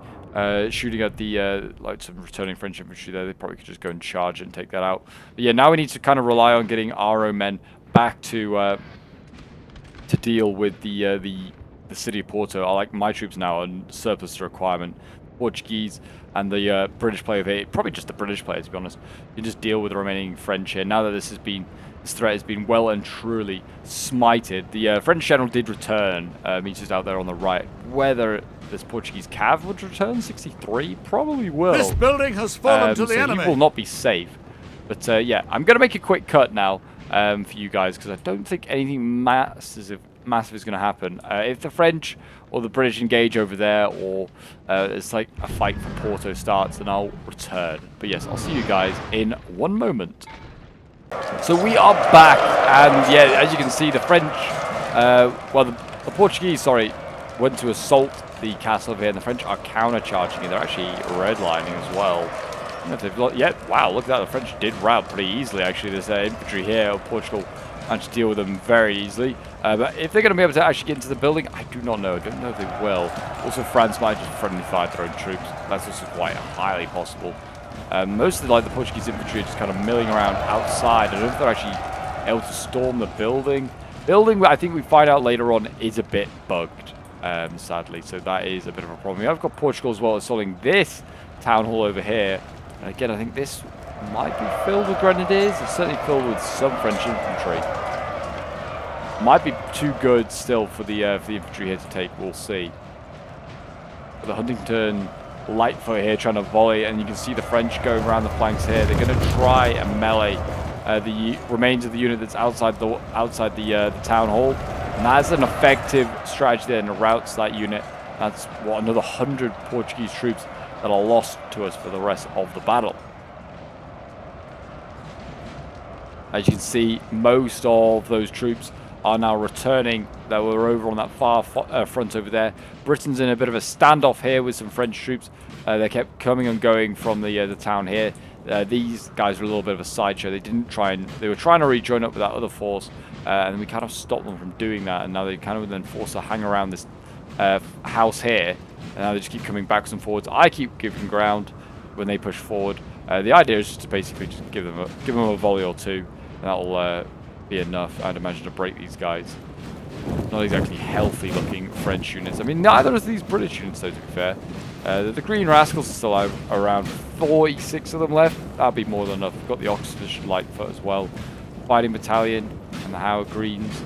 shooting at the like some returning French infantry there. They probably could just go and charge it and take that out. But yeah, now we need to kind of rely on getting our own men back to deal with the city of Porto. I like my troops now on surplus to requirement. Portuguese and the British player here, probably just the British player to be honest. You just deal with the remaining French here. Now that this threat has been well and truly smited. The French general did return. He's just out there on the right. Whether this Portuguese Cav would return, 63 probably will. This building has fallen to the enemy. He will not be safe. But yeah, I'm going to make a quick cut now for you guys because I don't think anything massive is going to happen. If the French or the British engage over there, or it's like a fight for Porto starts, then I'll return. But yes, I'll see you guys in one moment. So we are back, and yeah, as you can see, the French, well, the Portuguese, sorry, went to assault the castle over here, and the French are counter-charging it. They're actually redlining as well. I don't know if they've yeah, wow, look at that. The French did rout pretty easily, actually. There's infantry here. Portugal managed to deal with them very easily. But if they're going to be able to actually get into the building, I do not know. I don't know if they will. Also, France might just friendly fire their own troops. That's also quite highly possible. Most of the Portuguese infantry are just kind of milling around outside. I don't know if they're actually able to storm the building. Building, I think we find out later on, is a bit bugged, sadly. So that is a bit of a problem. I've got Portugal as well assaulting this town hall over here. And again, I think this might be filled with grenadiers. It's certainly filled with some French infantry. Might be too good still for the infantry here to take. We'll see. But the Huntington Lightfoot here trying to volley, and you can see the French going around the flanks here. They're going to try and melee the remains of the unit that's outside the town hall, and that's an effective strategy there, and it routs that unit. That's what, another 100 Portuguese troops that are lost to us for the rest of the battle. As you can see, most of those troops are now returning. They were over on that far front over there. Britain's in a bit of a standoff here with some French troops. They kept coming and going from the town here. These guys were a little bit of a sideshow. They were trying to rejoin up with that other force, and we kind of stopped them from doing that. And now they kind of then forced to hang around this house here. And now they just keep coming backwards and forwards. I keep giving ground when they push forward. The idea is just to basically just give them a volley or two, and that'll be enough, I'd imagine, to break these guys. Not exactly healthy-looking French units. I mean, neither is these British units, though, to be fair. The Green Rascals are still around 46 of them left. That'll be more than enough. We've got the Oxfordshire Lightfoot as well. Fighting Battalion and the Howard Greens.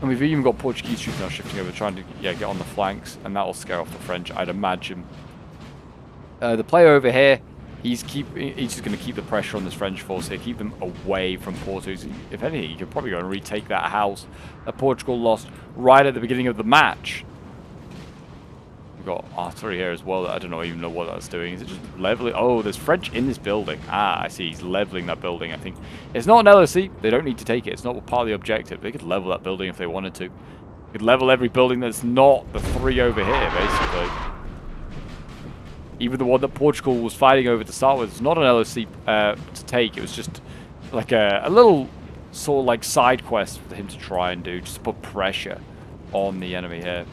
And we've even got Portuguese troops now shifting over, trying to get on the flanks, and that'll scare off the French, I'd imagine. The player over here, he's just going to keep the pressure on this French force here, keep them away from Porto. If anything, he could probably go and retake that house that Portugal lost right at the beginning of the match. We've got artillery here as well. I don't even know what that's doing. Is it just leveling? Oh, there's French in this building. Ah, I see. He's leveling that building, I think. It's not an LOC. They don't need to take it. It's not part of the objective. They could level that building if they wanted to. They could level every building that's not the three over here, basically. Even the one that Portugal was fighting over to start with, it's not an LOC to take. It was just like a little sort of like side quest for him to try and do, just to put pressure on the enemy here.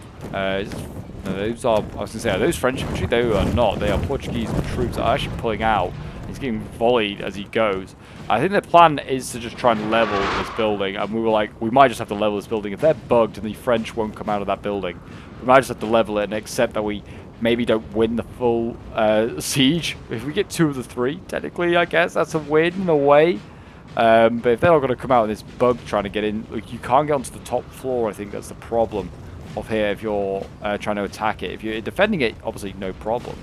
Those are, I was going to say, are those French infantry? They are not. They are Portuguese troops that are actually pulling out. He's getting volleyed as he goes. I think the plan is to just try and level this building, and we were like, we might just have to level this building. If they're bugged and the French won't come out of that building, we might just have to level it and accept that we maybe don't win the full siege. If we get 2 of the 3, technically, I guess that's a win in a way. But if they're not going to come out of this bug trying to get in, like, you can't get onto the top floor. I think that's the problem of here if you're trying to attack it. If you're defending it, obviously no problem.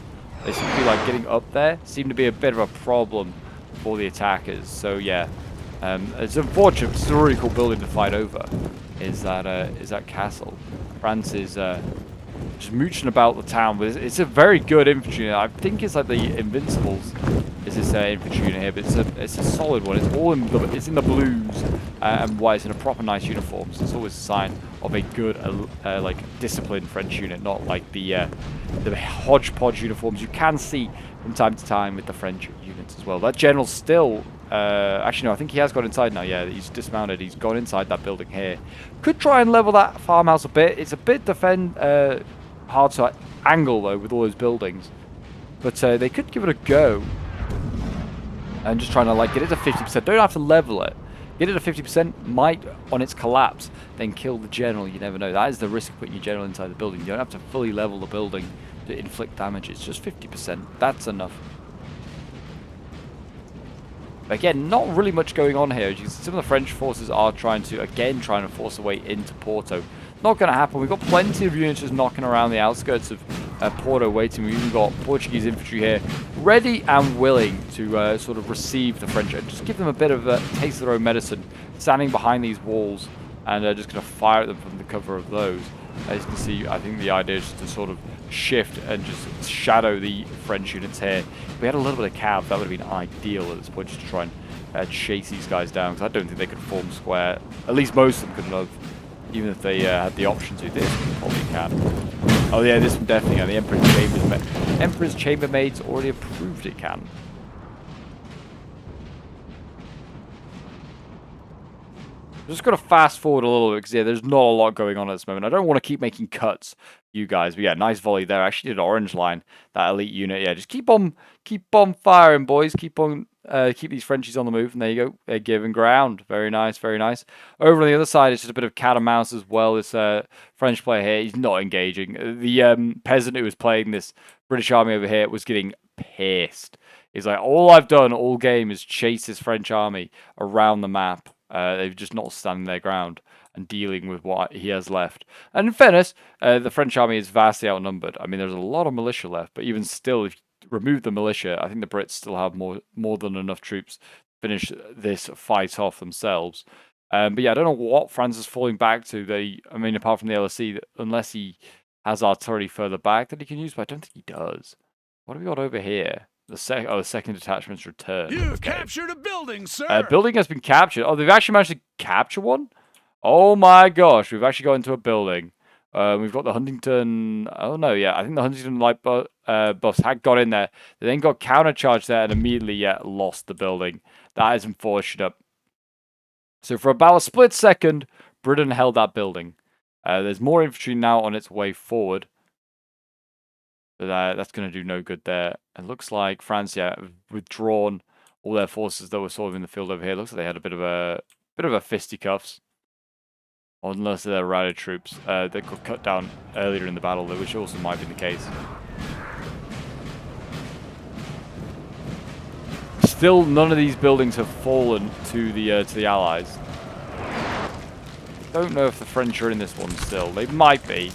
They seem to be like getting up there. Seem to be a bit of a problem for the attackers. So yeah, it's unfortunate. It's a really cool building to fight over. Is that castle? France is just mooching about the town, but it's a very good infantry unit. I think it's like the Invincibles is this infantry unit here, but it's a solid one. It's in the blues and whites in a proper nice uniform. So it's always a sign of a good like disciplined French unit, not like the hodgepodge uniforms you can see from time to time with the French units as well. That general's still actually no, I think he has got inside now. Yeah, he's dismounted. He's gone inside that building here. Could try and level that farmhouse a bit. It's a bit hard to angle though with all those buildings, but they could give it a go and just trying to like get it to 50%. Don't have to level it. Get it to 50%, might on its collapse then kill the general. You never know. That is the risk of putting your general inside the building. You don't have to fully level the building to inflict damage. It's just 50%. That's enough. Again, not really much going on here. Some of the French forces are trying to force a way into Porto. Not going to happen. We've got plenty of units just knocking around the outskirts of Porto waiting. We've even got Portuguese infantry here, ready and willing to sort of receive the French and just give them a bit of a taste of their own medicine, standing behind these walls and just going to fire at them from the cover of those. As you can see, I think the idea is to sort of shift and just shadow the French units here. If we had a little bit of cav, that would have been ideal at this point, just to try and chase these guys down, because I don't think they could form square. At least most of them couldn't have, even if they had the option to. This one probably can. Oh yeah, this one definitely can. The Emperor's Chambermaid's already approved it can. I'm just going to fast forward a little bit because yeah, there's not a lot going on at this moment. I don't want to keep making cuts, you guys. But yeah, nice volley there. I actually did an orange line, that elite unit. Yeah, just keep on firing, boys. Keep these Frenchies on the move. And there you go. They're giving ground. Very nice, very nice. Over on the other side, it's just a bit of cat and mouse as well. This French player here, he's not engaging. The peasant who was playing this British army over here was getting pissed. He's like, all I've done all game is chase this French army around the map. They've just not standing their ground and dealing with what he has left. And in fairness, the French army is vastly outnumbered. I mean, there's a lot of militia left, but even still, if you remove the militia, I think the Brits still have more than enough troops to finish this fight off themselves. But yeah, I don't know what France is falling back to. I mean, apart from the LSE, unless he has artillery further back that he can use, but I don't think he does. What have we got over here? The second detachment's returned. You've captured a building, sir. Building has been captured. Oh, they've actually managed to capture one? Oh my gosh, we've actually got into a building. We've got the Huntington... Oh no, yeah, I think the Huntington light buffs had got in there. They then got countercharged there and immediately lost the building. That is unfortunate. So for about a split second, Britain held that building. There's more infantry now on its way forward. But that's going to do no good there. It looks like France, have withdrawn all their forces that were sort of in the field over here. Looks like they had a bit of a fisticuffs. Unless they're routed troops that got cut down earlier in the battle, which also might be the case. Still, none of these buildings have fallen to the Allies. Don't know if the French are in this one still. They might be.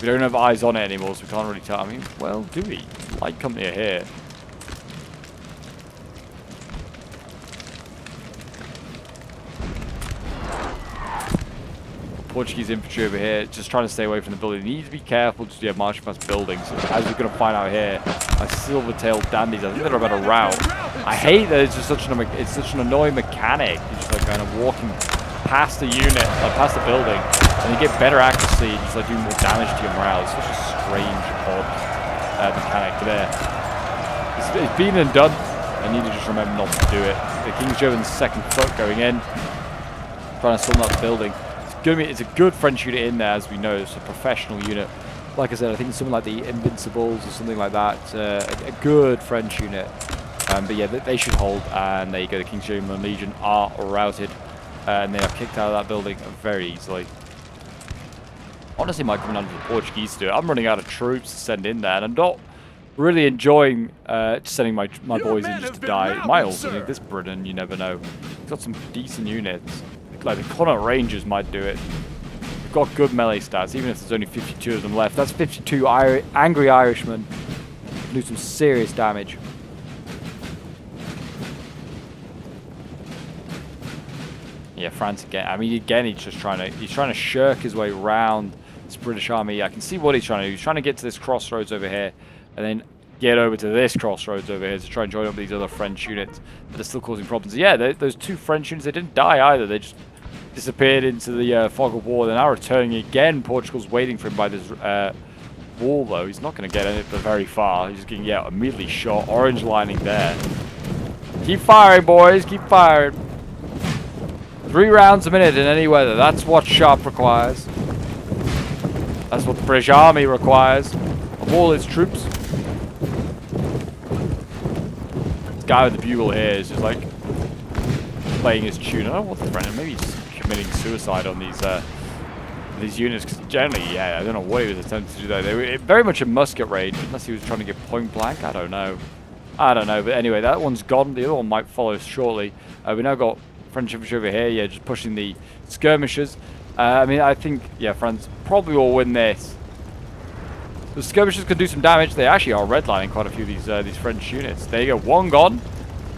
We don't have eyes on it anymore, so we can't really tell. I mean, well, do we? Light company are here. Portuguese infantry over here, just trying to stay away from the building. You need to be careful, just marching past buildings. As we're going to find out here, my silver-tailed dandies, I think they're about a rout. I hate that it's just such an annoying mechanic. You're just like kind of walking past the unit, like past the building, and you get better accuracy, and just like do more damage to your morale. It's such a strange, odd mechanic there. It's been and done. I need to just remember not to do it. The King's German's second foot going in, trying to storm that building. It's a good French unit in there, as we know. It's a professional unit. Like I said, I think it's something like the Invincibles or something like that. A good French unit. But yeah, they should hold. And there you go. The King's German Legion are routed. And they are kicked out of that building very easily. Honestly, might come down to the Portuguese to do it. I'm running out of troops to send in there. And I'm not really enjoying sending my boys in just to die. My also think this Britain, you never know. He's got some decent units. Like the Connaught Rangers might do it. They've got good melee stats, even if there's only 52 of them left. That's 52 angry Irishmen. Do some serious damage. Yeah, France again. I mean, again, he's trying to shirk his way around this British army. I can see what he's trying to do. He's trying to get to this crossroads over here, and then get over to this crossroads over here to try and join up with these other French units that are still causing problems. Yeah, those two French units, they didn't die either. They just disappeared into the fog of war. They're now returning again. Portugal's waiting for him by this wall, though. He's not going to get it very far. He's getting immediately shot. Orange lining there. Keep firing, boys. Keep firing. 3 rounds a minute in any weather. That's what Sharp requires. That's what the British Army requires of all its troops. This guy with the bugle here is just like playing his tune. I don't know what the friend. Maybe he's committing suicide on these units, because generally, I don't know what he was attempting to do there. They were very much in musket range, unless he was trying to get point blank. I don't know. But anyway, that one's gone. The other one might follow shortly. We now got French infantry over here, just pushing the skirmishers. I mean, I think, France probably will win this. The skirmishers can do some damage. They actually are redlining quite a few of these French units. There you go, one gone.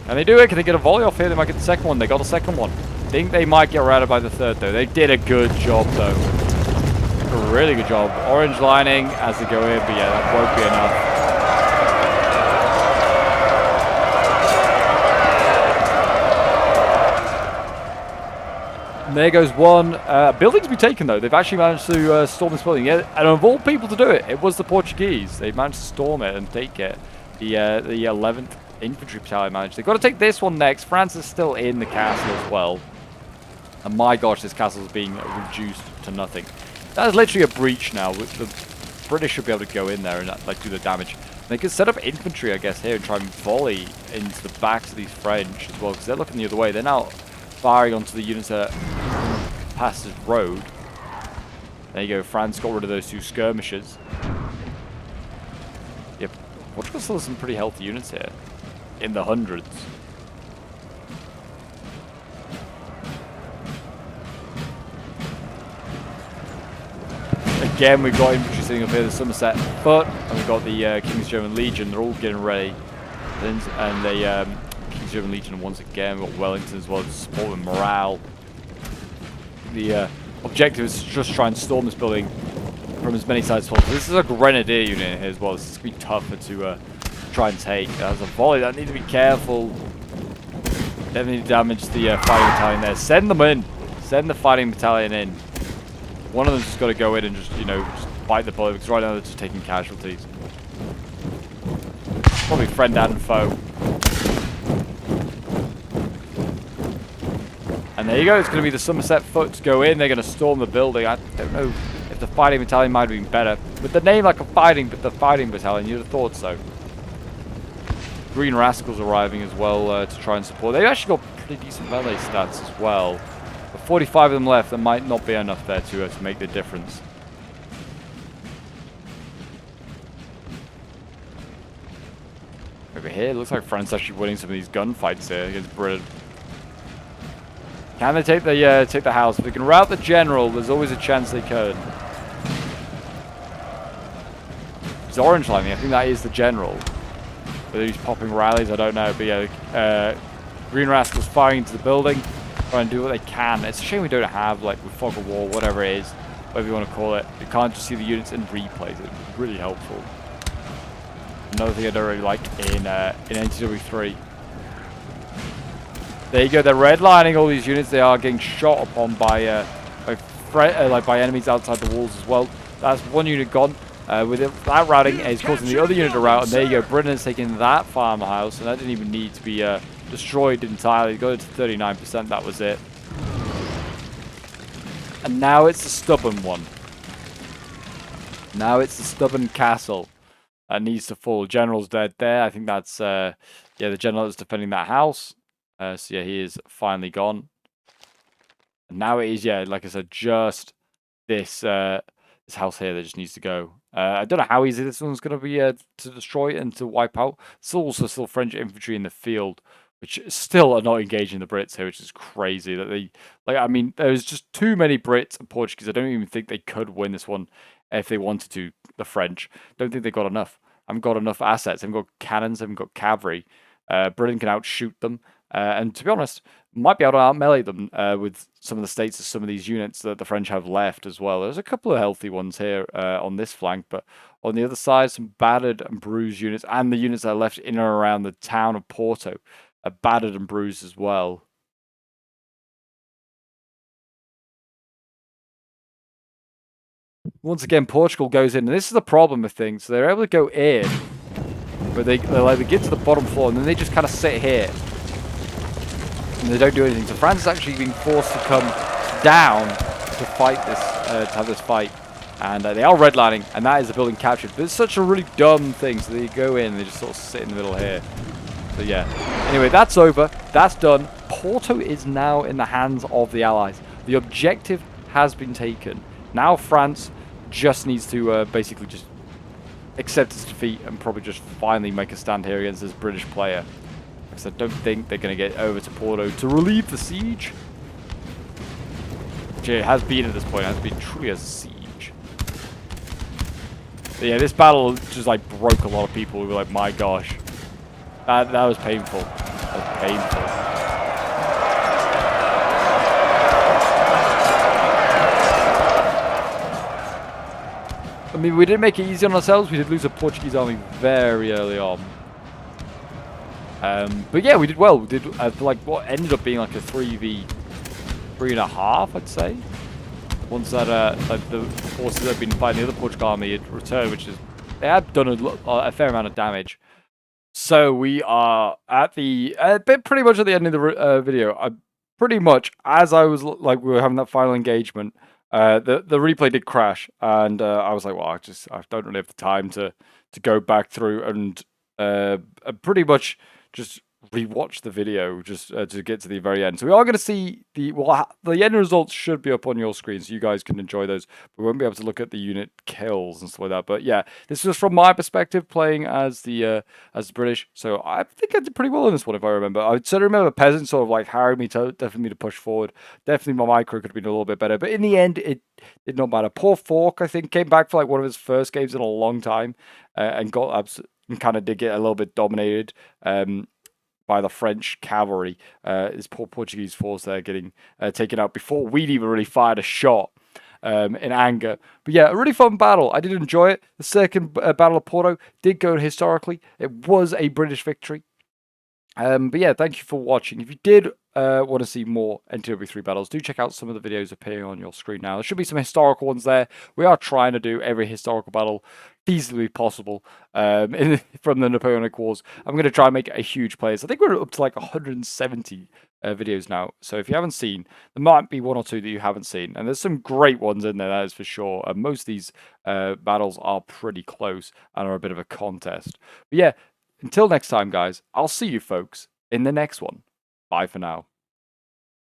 Can they do it? Can they get a volley off here? They might get the second one. They got the second one. I think they might get routed by the third, though. They did a good job, though. A really good job. Orange lining as they go in, but yeah, that won't be enough. And there goes one. Building to be taken, though. They've actually managed to storm this building. Yeah, and of all people to do it, it was the Portuguese. They managed to storm it and take it. The 11th Infantry Battalion managed. They've got to take this one next. France is still in the castle as well. And my gosh, this castle is being reduced to nothing. That is literally a breach now. The British should be able to go in there and like do the damage. And they could set up infantry, I guess, here and try and volley into the backs of these French as well, because they're looking the other way. They're now firing onto the units that pass this road. There you go. France got rid of those two skirmishers. Yep. Portugal still has some pretty healthy units here. In the hundreds. Again, we've got infantry sitting up here, the Somerset Foot, and we've got the King's German Legion. They're all getting ready. And the King's German Legion once again. We've got Wellington as well to support with morale. The objective is to just try and storm this building from as many sides as possible. This is a grenadier unit here as well. This is going to be tougher to try and take. There's a volley. That need to be careful. Definitely damage the fighting battalion there. Send them in. Send the fighting battalion in. One of them's just got to go in and just, you know, just bite the bullet, because right now they're just taking casualties. Probably friend and foe. And there you go. It's going to be the Somerset Foot to go in. They're going to storm the building. I don't know if the fighting battalion might have been better. With the name like the fighting battalion, you'd have thought so. Green Rascals arriving as well to try and support. They've actually got pretty decent melee stats as well. But 45 of them left. There might not be enough there to make the difference. Over here, it looks like France actually winning some of these gunfights here against Britain. Can they take the house? If they can rout the general, there's always a chance they could. It's orange lining. I think that is the general. Whether he's popping rallies, I don't know. But yeah, Green Rascals firing into the building, trying to do what they can. It's a shame we don't have, like, with Fog of War, whatever it is, whatever you want to call it. You can't just see the units in replays. It's really helpful. Another thing I don't really like in NTW 3. There you go. They're redlining all these units. They are getting shot upon by enemies outside the walls as well. That's one unit gone. With that routing, is causing the other unit to rout. And there you go. Britain is taking that farmhouse, and that didn't even need to be destroyed entirely. Got it to 39%. That was it. And now it's the stubborn one. Now it's the stubborn castle that needs to fall. General's dead there. I think that's yeah, the general is defending that house. So yeah, he is finally gone. And now it is, yeah, like I said, just this this house here that just needs to go. I don't know how easy this one's going to be to destroy and to wipe out. There's also still French infantry in the field, which still are not engaging the Brits here, which is crazy. That they, like, I mean, there's just too many Brits and Portuguese. I don't even think they could win this one if they wanted to. The French, don't think they've got enough. Haven't got enough assets. Haven't got cannons. Haven't got cavalry. Britain can outshoot them. And to be honest, might be able to out-melee them with some of the states of some of these units that the French have left as well. There's a couple of healthy ones here on this flank, but on the other side, some battered and bruised units, and the units that are left in and around the town of Porto are battered and bruised as well. Once again, Portugal goes in, and this is the problem with things. So they're able to go in, but they get to the bottom floor, and then they just kind of sit here. And they don't do anything. So France is actually being forced to come down to fight this, to have this fight. And they are redlining, and that is the building captured. But it's such a really dumb thing. So they go in and they just sort of sit in the middle here. So yeah. Anyway, that's over. That's done. Porto is now in the hands of the Allies. The objective has been taken. Now France just needs to basically just accept its defeat and probably just finally make a stand here against this British player. Because I don't think they're going to get over to Porto to relieve the siege. Which it has been at this point. It has been truly a siege. But yeah, this battle just like broke a lot of people. We were like, my gosh, that was painful. That was painful. I mean, we didn't make it easy on ourselves. We did lose a Portuguese army very early on. But yeah, we did well. We did like what ended up being like a 3v3.5, I'd say. Once that like the forces that had been fighting the other Portugal army had returned, which is they had done a fair amount of damage. So we are at the pretty much at the end of the video. Pretty much as I was like we were having that final engagement. The replay did crash, and I was like, well, I don't really have the time to go back through and pretty much just rewatch the video just to get to the very end. So we are going to see the end results should be up on your screen, so you guys can enjoy those. We won't be able to look at the unit kills and stuff like that. But yeah, this was from my perspective playing as the British. So I think I did pretty well in this one, if I remember. I certainly remember peasants sort of like harried me to definitely to push forward. Definitely my micro could have been a little bit better, but in the end it did not matter. Poor Fork, I think, came back for like one of his first games in a long time and got and kind of did get a little bit dominated. By the French cavalry, this poor Portuguese force there getting taken out before we'd even really fired a shot in anger. But yeah, a really fun battle. I did enjoy it. The second Battle of Porto did go historically. It was a British victory. But yeah, thank you for watching. If you did want to see more NTW3 battles, do check out some of the videos appearing on your screen now. There should be some historical ones there. We are trying to do every historical battle feasibly possible from the Napoleonic Wars. I'm going to try and make a huge playlist. I think we're up to like 170 videos now. So if you haven't seen, there might be one or two that you haven't seen. And there's some great ones in there, that is for sure. And most of these battles are pretty close and are a bit of a contest. But yeah, until next time, guys, I'll see you folks in the next one. Bye for now.